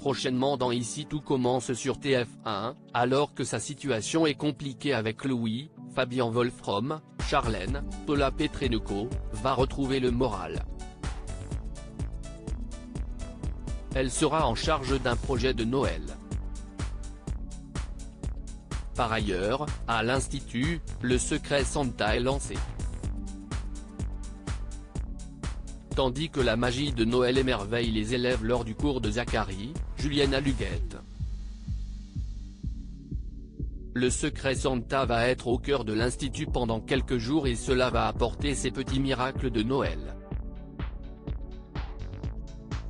prochainement dans Ici tout commence sur TF1, alors que sa situation est compliquée avec Louis, Fabien Wolfrom, Charlène, Paula Petrenko, va retrouver le moral. Elle sera en charge d'un projet de Noël. Par ailleurs, à l'Institut, le secret Santa est lancé. Tandis que la magie de Noël émerveille les élèves lors du cours de Zacharie, Julienne Aluguette. Le secret Santa va être au cœur de l'Institut pendant quelques jours et cela va apporter ses petits miracles de Noël.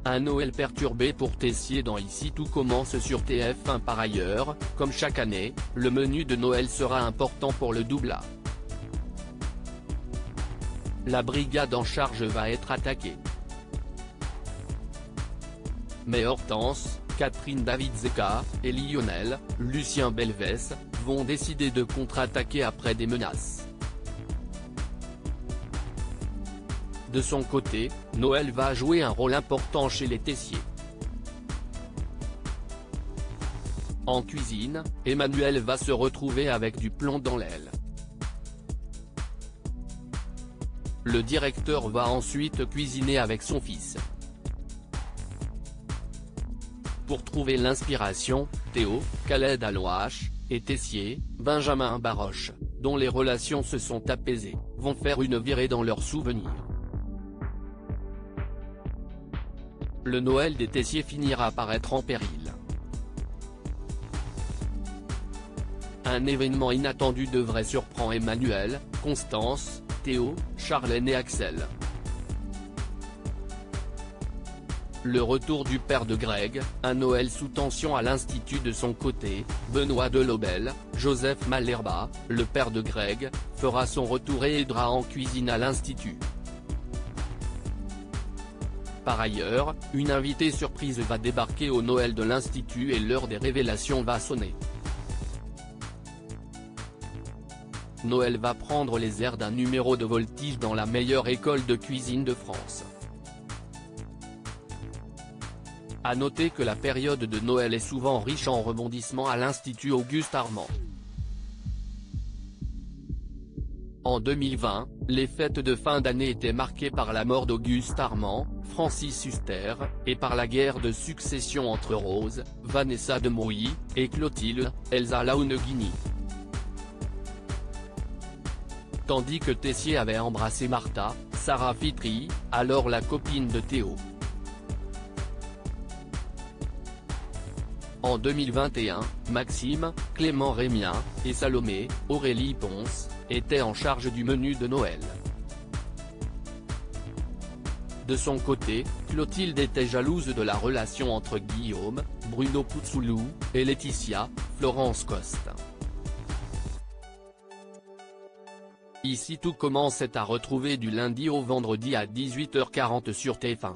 Un Noël perturbé pour Tessier dans Ici tout commence sur TF1. Par ailleurs, comme chaque année, le menu de Noël sera important pour le doublage. La brigade en charge va être attaquée. Mais Hortense, Catherine David-Zeka, et Lionel, Lucien Belvès, vont décider de contre-attaquer après des menaces. De son côté, Noël va jouer un rôle important chez les Tessier. En cuisine, Emmanuel va se retrouver avec du plomb dans l'aile. Le directeur va ensuite cuisiner avec son fils. Pour trouver l'inspiration, Théo, Khaled Alouache, et Tessier, Benjamin Baroche, dont les relations se sont apaisées, vont faire une virée dans leurs souvenirs. Le Noël des Tessier finira par être en péril. Un événement inattendu devrait surprendre Emmanuel, Constance, Théo, Charlène et Axel. Le retour du père de Greg, un Noël sous tension à l'Institut. De son côté, Benoît Delobel, Joseph Malherba, le père de Greg, fera son retour et aidera en cuisine à l'Institut. Par ailleurs, une invitée surprise va débarquer au Noël de l'Institut et l'heure des révélations va sonner. Noël va prendre les airs d'un numéro de Voltige dans la meilleure école de cuisine de France. À noter que la période de Noël est souvent riche en rebondissements à l'Institut Auguste Armand. En 2020, les fêtes de fin d'année étaient marquées par la mort d'Auguste Armand, Francis Huster, et par la guerre de succession entre Rose, Vanessa de Mouilly, et Clotilde, Elsa Launeghini. Tandis que Tessier avait embrassé Martha, Sarah Fitri, alors la copine de Théo. En 2021, Maxime, Clément Rémien, et Salomé, Aurélie Ponce, étaient en charge du menu de Noël. De son côté, Clotilde était jalouse de la relation entre Guillaume, Bruno Puzzolou, et Laetitia, Florence Coste. Ici tout commence est à retrouver du lundi au vendredi à 18h40 sur TF1.